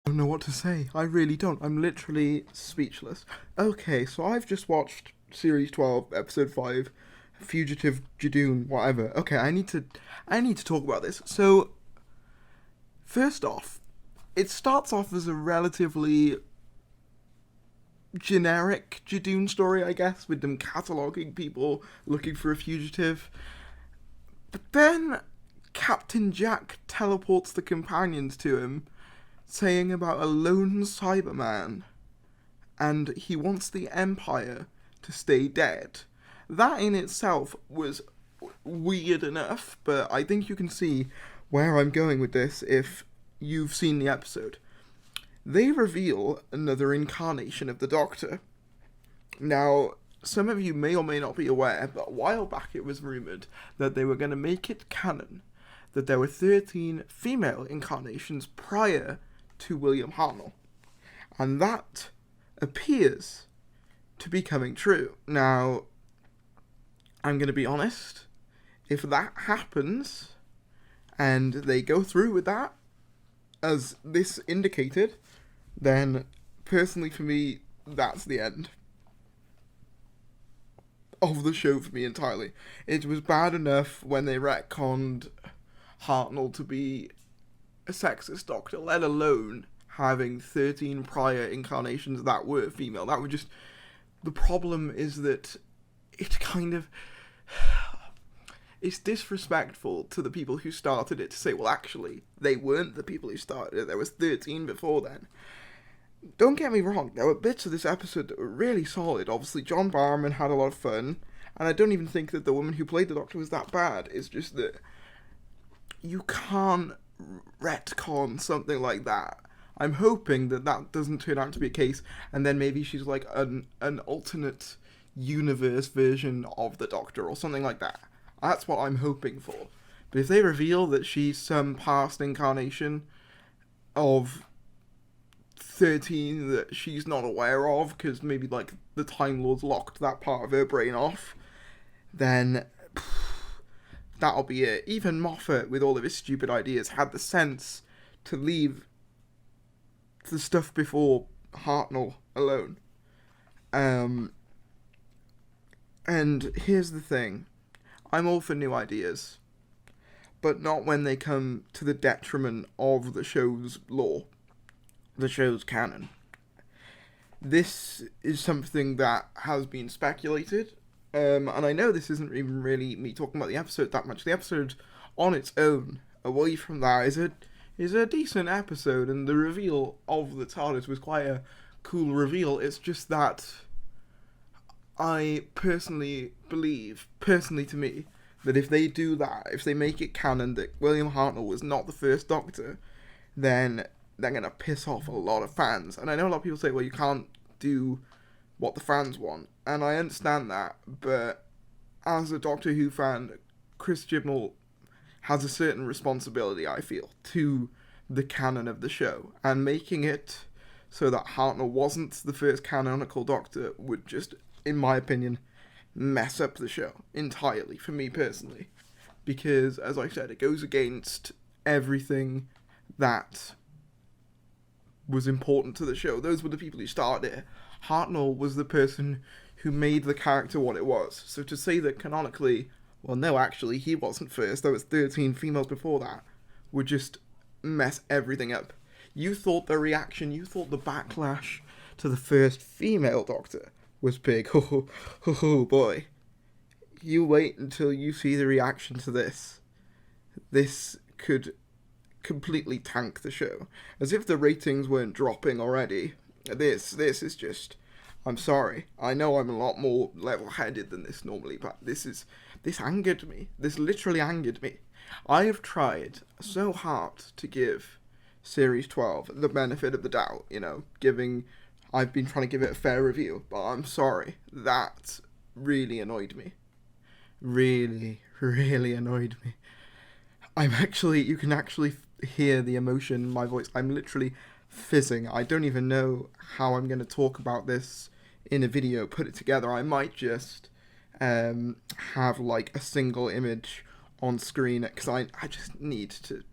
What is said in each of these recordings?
don't know what to say. I really don't. I'm literally speechless. Okay, so I've just watched series 12, episode 5, Fugitive, Judoon, whatever. Okay, I need to talk about this. So, first off, it starts off as a relatively generic Judoon story, I guess, with them cataloguing people looking for a fugitive. But then Captain Jack teleports the companions to him, saying about a lone Cyberman, and he wants the Empire to stay dead. That in itself was weird enough, but I think you can see where I'm going with this if you've seen the episode. They reveal another incarnation of the Doctor. Now, some of you may or may not be aware, but a while back it was rumoured that they were going to make it canon that there were 13 female incarnations prior to William Hartnell. And that appears to be coming true. Now, I'm going to be honest, if that happens, and they go through with that, as this indicated, then personally for me, that's the end of the show for me entirely. It was bad enough when they retconned Hartnell to be a sexist Doctor, let alone having 13 prior incarnations that were female. That would just... The problem is that it kind of... It's disrespectful to the people who started it to say, well, actually, they weren't the people who started it. There was 13 before then. Don't get me wrong, there were bits of this episode that were really solid. Obviously, John Barrowman had a lot of fun, and I don't even think that the woman who played the Doctor was that bad. It's just that you can't retcon something like that. I'm hoping that that doesn't turn out to be a case, and then maybe she's like an alternate universe version of the Doctor or something like that. That's what I'm hoping for. But if they reveal that she's some past incarnation of 13 that she's not aware of, because maybe like the Time Lords locked that part of her brain off, then that'll be it. Even Moffat, with all of his stupid ideas, had the sense to leave the stuff before Hartnell alone. And here's the thing. I'm all for new ideas, but not when they come to the detriment of the show's lore, the show's canon. This is something that has been speculated, and I know this isn't even really me talking about the episode that much. The episode on its own, away from that, is a decent episode, and the reveal of the TARDIS was quite a cool reveal. It's just that I personally believe, to me, that if they do that, if they make it canon that William Hartnell was not the first Doctor, then they're going to piss off a lot of fans. And I know a lot of people say, well, you can't do what the fans want. And I understand that, but as a Doctor Who fan, Chris Chibnall has a certain responsibility, I feel, to the canon of the show. And making it so that Hartnell wasn't the first canonical Doctor would just, in my opinion, mess up the show entirely, for me personally. Because, as I said, it goes against everything that was important to the show. Those were the people who started it. Hartnell was the person who made the character what it was. So to say that canonically, well, no, actually, he wasn't first, there was 13 females before that, would just mess everything up. You thought the reaction, you thought the backlash to the first female Doctor was big. Oh boy. You wait until you see the reaction to this. This could completely tank the show. As if the ratings weren't dropping already. This is just... I'm sorry. I know I'm a lot more level-headed than this normally, but this angered me. This literally angered me. I have tried so hard to give Series 12 the benefit of the doubt, I've been trying to give it a fair review, but I'm sorry. That really annoyed me. Really, really annoyed me. You can actually hear the emotion in my voice. I'm literally fizzing. I don't even know how I'm going to talk about this in a video, put it together. I might just have like a single image on screen, because I just need to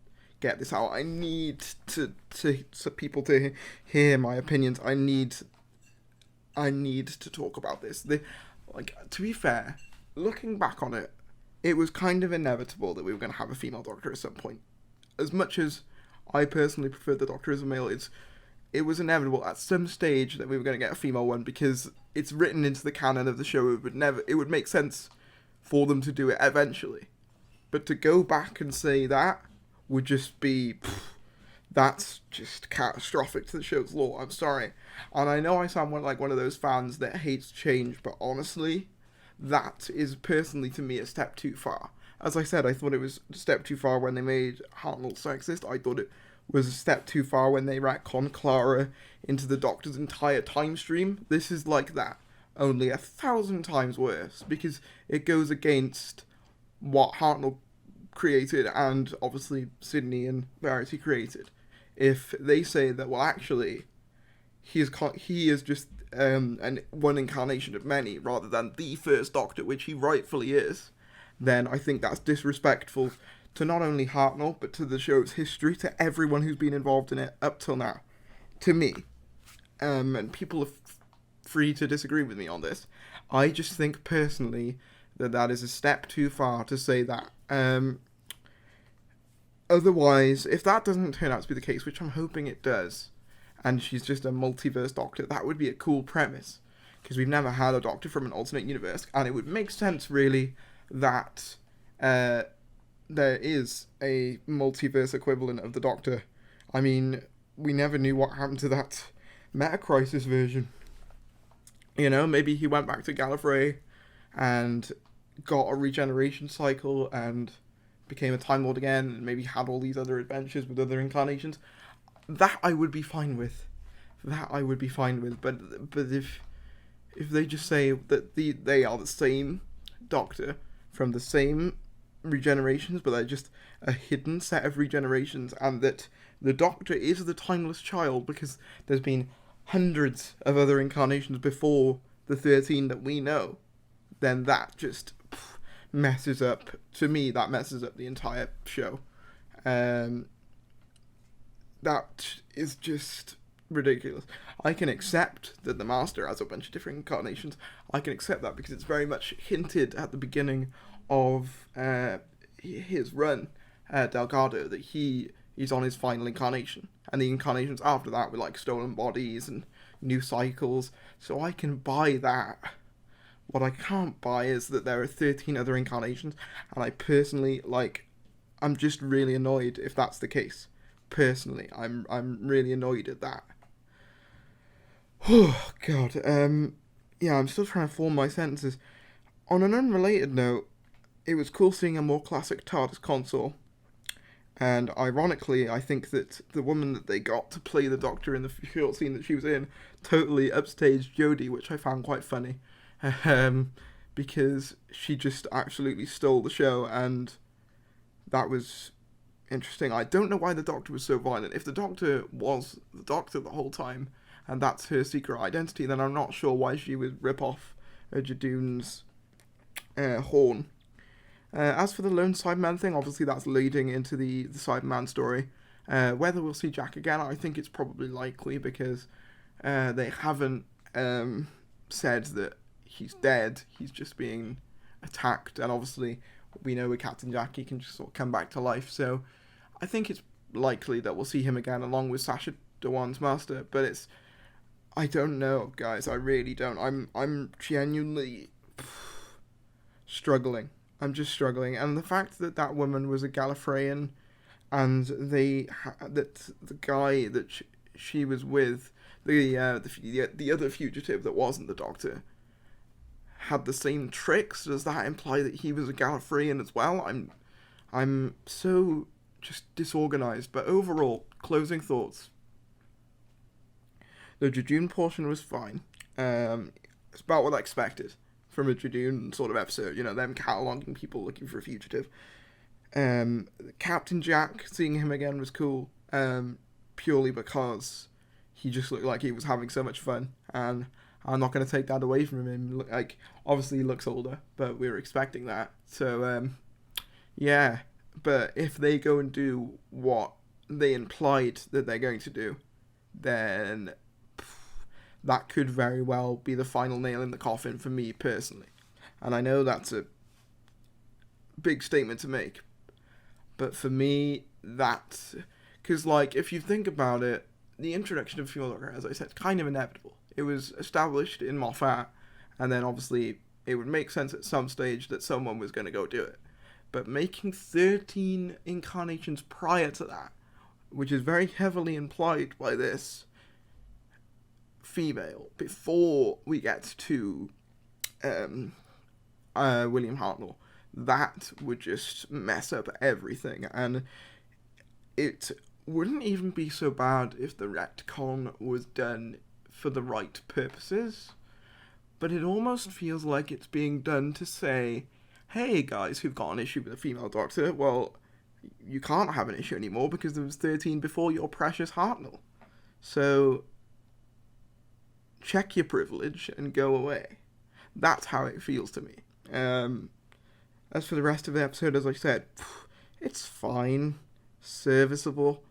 get this out. I need so people to hear my opinions. I need to talk about this. To be fair, looking back on it, it was kind of inevitable that we were going to have a female Doctor at some point. As much as I personally prefer the Doctor as a male, it was inevitable at some stage that we were going to get a female one, because it's written into the canon of the show. It would make sense for them to do it eventually. But to go back and say that would just be... that's just catastrophic to the show's lore. I'm sorry. And I know I sound like one of those fans that hates change, but honestly, that is personally to me a step too far. As I said, I thought it was a step too far when they made Hartnell sexist. I thought it was a step too far when they retconned Clara into the Doctor's entire time stream. This is like that, only 1,000 times worse, because it goes against what Hartnell created and obviously Sydney and Verity created. If they say that, well, actually, he is just one incarnation of many rather than the first Doctor, which he rightfully is, then I think that's disrespectful to not only Hartnell, but to the show's history, to everyone who's been involved in it up till now. To me. And people are free to disagree with me on this. I just think, personally, that is a step too far to say that. Otherwise, if that doesn't turn out to be the case, which I'm hoping it does, and she's just a multiverse Doctor, that would be a cool premise. Because we've never had a Doctor from an alternate universe, and it would make sense, really, that there is a multiverse equivalent of the Doctor. I mean, we never knew what happened to that Meta-Crisis version. You know, maybe he went back to Gallifrey and got a regeneration cycle and became a Time Lord again, and maybe had all these other adventures with other incarnations. That I would be fine with. But if they just say that they are the same Doctor from the same regenerations, but they're just a hidden set of regenerations, and that the Doctor is the timeless child because there's been hundreds of other incarnations before the 13 that we know, then that just messes up, to me, that messes up the entire show. That is just ridiculous. I can accept that the Master has a bunch of different incarnations. I can accept that because it's very much hinted at the beginning of his run, Delgado, that he's on his final incarnation. And the incarnations after that were like stolen bodies and new cycles. So I can buy that. What I can't buy is that there are 13 other incarnations. And I personally, I'm just really annoyed if that's the case. Personally, I'm really annoyed at that. Oh, God. Yeah, I'm still trying to form my sentences. On an unrelated note, it was cool seeing a more classic TARDIS console. And ironically, I think that the woman that they got to play the Doctor in the short scene that she was in totally upstaged Jodie, which I found quite funny. Because she just absolutely stole the show, and that was interesting. I don't know why the Doctor was so violent. If the Doctor was the Doctor the whole time, and that's her secret identity, then I'm not sure why she would rip off Judoon's horn. As for the lone Cyberman thing, obviously that's leading into the Cyberman story. Whether we'll see Jack again, I think it's probably likely, because they haven't said that he's dead. He's just being attacked, and obviously we know with Captain Jack he can just sort of come back to life, so I think it's likely that we'll see him again along with Sacha Dhawan's Master, but I don't know, guys. I really don't. I'm genuinely struggling. I'm just struggling, and the fact that that woman was a Gallifreyan, and that the guy that she was with, the other fugitive that wasn't the Doctor, had the same tricks. Does that imply that he was a Gallifreyan as well? I'm so just disorganized. But overall, closing thoughts. The Judoon portion was fine. It's about what I expected from a Judoon sort of episode. You know, them cataloguing people looking for a fugitive. Captain Jack, seeing him again was cool. Purely because he just looked like he was having so much fun, and I'm not going to take that away from him. Like, obviously he looks older, but we were expecting that. So, yeah. But if they go and do what they implied that they're going to do, then that could very well be the final nail in the coffin for me personally. And I know that's a big statement to make, but for me, that's... Because, like, if you think about it, the introduction of female Doctor, as I said, kind of inevitable. It was established in Moffat, and then obviously it would make sense at some stage that someone was going to go do it. But making 13 incarnations prior to that, which is very heavily implied by this female, before we get to William Hartnell, that would just mess up everything. And it wouldn't even be so bad if the retcon was done for the right purposes, but it almost feels like it's being done to say, hey guys who've got an issue with a female Doctor, well, you can't have an issue anymore because there was 13 before your precious Hartnell. So check your privilege and go away. That's how it feels to me. As for the rest of the episode, as I said, it's fine, serviceable.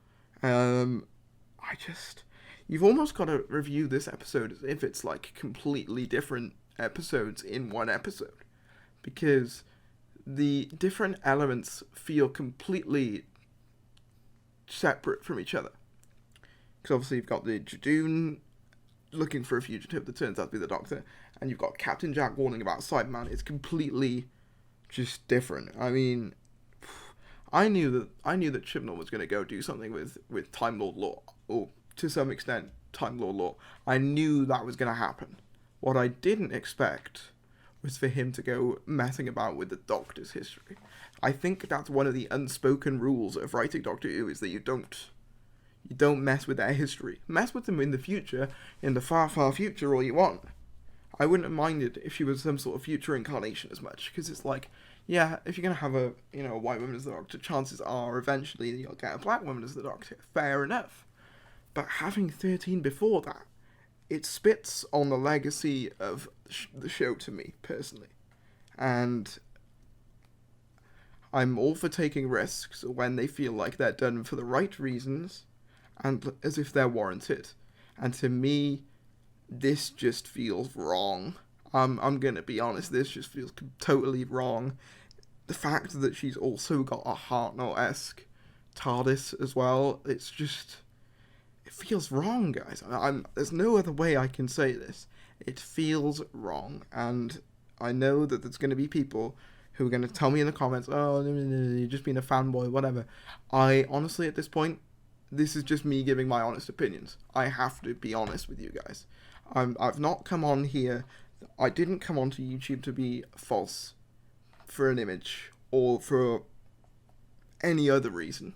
You've almost got to review this episode as if it's like completely different episodes in one episode, because the different elements feel completely separate from each other. Because obviously you've got the Judoon looking for a fugitive that turns out to be the Doctor, and you've got Captain Jack warning about Cyberman. It's completely just different. I mean, I knew that Chibnall was going to go do something with Time Lord Law, or to some extent Time Lord Law. I knew that was going to happen. What I didn't expect was for him to go messing about with the Doctor's history. I think that's one of the unspoken rules of writing Doctor Who, is that you don't mess with their history. Mess with them in the future, in the far, far future, all you want. I wouldn't have minded if she was some sort of future incarnation as much, because it's like, yeah, if you're going to have a white woman as the Doctor, chances are eventually you'll get a black woman as the Doctor. Fair enough. But having 13 before that, it spits on the legacy of the show to me, personally. And I'm all for taking risks when they feel like they're done for the right reasons, and as if they're warranted. And to me, this just feels wrong. I'm gonna be honest, this just feels totally wrong. The fact that she's also got a Hartnell-esque TARDIS as well, it's just... It feels wrong, guys. There's no other way I can say this. It feels wrong, and I know that there's going to be people who are going to tell me in the comments, oh, you're just being a fanboy, whatever. I honestly, at this point, this is just me giving my honest opinions. I have to be honest with you guys. I've not come on here, I didn't come onto YouTube to be false for an image or for any other reason.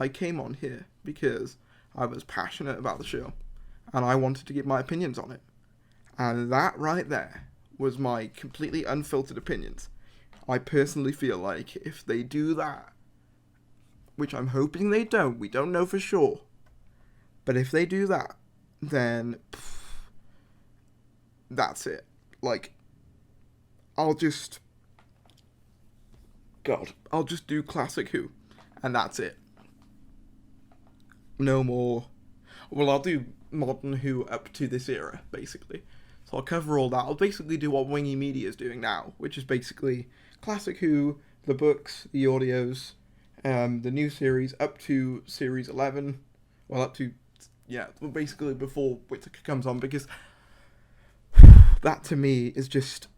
I came on here because I was passionate about the show, and I wanted to give my opinions on it. And that right there was my completely unfiltered opinions. I personally feel like if they do that, which I'm hoping they don't, we don't know for sure, but if they do that, then that's it. Like, I'll just do Classic Who, and that's it. No more. Well, I'll do Modern Who up to this era, basically. So I'll cover all that. I'll basically do what Wingy Media is doing now, which is basically Classic Who, the books, the audios, the new series up to series 11. Well, basically before Whittaker comes on, because that to me is just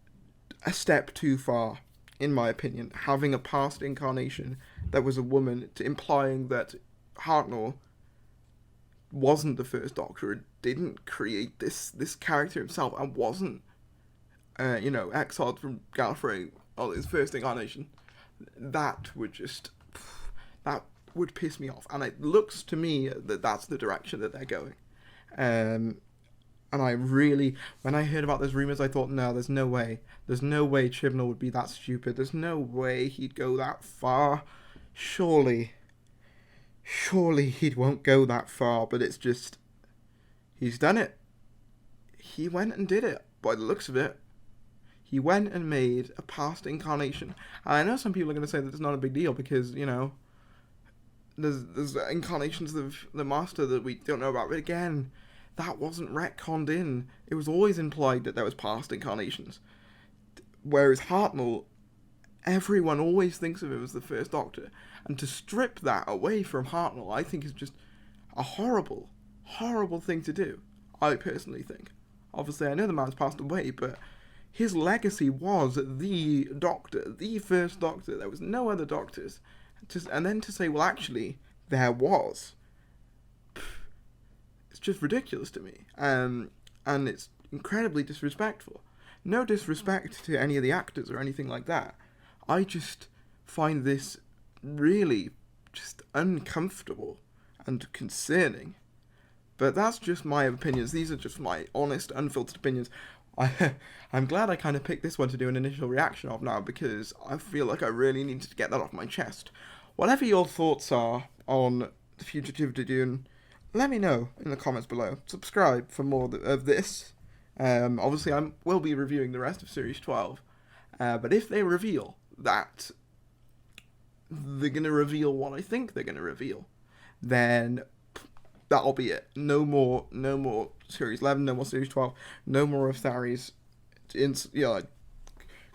a step too far, in my opinion. Having a past incarnation that was a woman, implying that Hartnell wasn't the first Doctor, and didn't create this character himself, and wasn't, exiled from Gallifrey on his first incarnation. That would piss me off, and it looks to me that that's the direction that they're going. And I really, when I heard about those rumours, I thought, no, there's no way Chibnall would be that stupid. There's no way he'd go that far. Surely he won't go that far, but it's just, he's done it. He went and did it, by the looks of it. He went and made a past incarnation. And I know some people are going to say that it's not a big deal because, you know, there's incarnations of the Master that we don't know about. But again, that wasn't retconned in. It was always implied that there was past incarnations. Whereas Hartnell, everyone always thinks of him as the First Doctor. And to strip that away from Hartnell, I think is just a horrible, horrible thing to do. I personally think. Obviously, I know the man's passed away, but his legacy was the Doctor, the First Doctor. There was no other Doctors. And then to say, well, actually, there was. It's just ridiculous to me. And it's incredibly disrespectful. No disrespect to any of the actors or anything like that. I just find this really just uncomfortable and concerning. But that's just my opinions. These are just my honest, unfiltered opinions. I'm glad I kind of picked this one to do an initial reaction of now, because I feel like I really needed to get that off my chest. Whatever your thoughts are on the Fugitive Judoon, let me know in the comments below. Subscribe for more of this. Obviously, I will be reviewing the rest of Series 12. But if they reveal that they're going to reveal what I think they're going to reveal, then that'll be it. No more Series 11, no more Series 12, no more of Thari's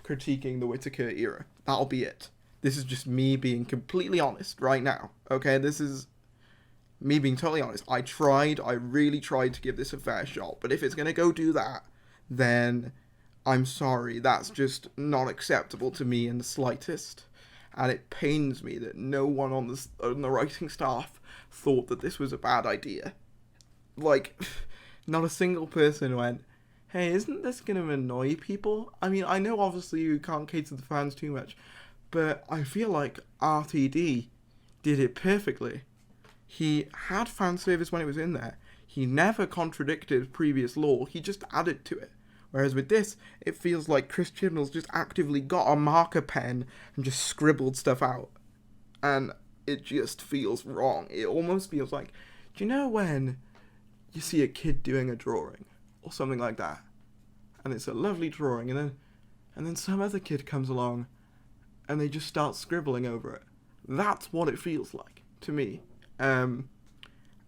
critiquing the Whittaker era. That'll be it. This is just me being completely honest right now. Okay, this is me being totally honest. I really tried to give this a fair shot, but if it's going to go do that, then I'm sorry. That's just not acceptable to me in the slightest. And it pains me that no one on the writing staff thought that this was a bad idea. Like, not a single person went, hey, isn't this going to annoy people? I mean, I know obviously you can't cater to the fans too much, but I feel like RTD did it perfectly. He had fan service when it was in there. He never contradicted previous lore. He just added to it. Whereas with this, it feels like Chris Chibnall's just actively got a marker pen and just scribbled stuff out. And it just feels wrong. It almost feels like, do you know when you see a kid doing a drawing or something like that, and it's a lovely drawing, and then some other kid comes along and they just start scribbling over it? That's what it feels like to me. And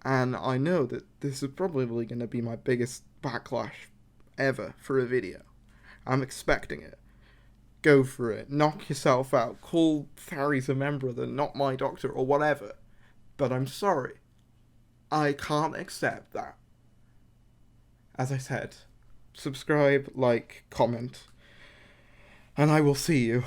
I know that this is probably going to be my biggest backlash ever for a video. I'm expecting it. Go for it. Knock yourself out. Call Thari's a member of the Not My Doctor or whatever. But I'm sorry. I can't accept that. As I said, subscribe, like, comment, and I will see you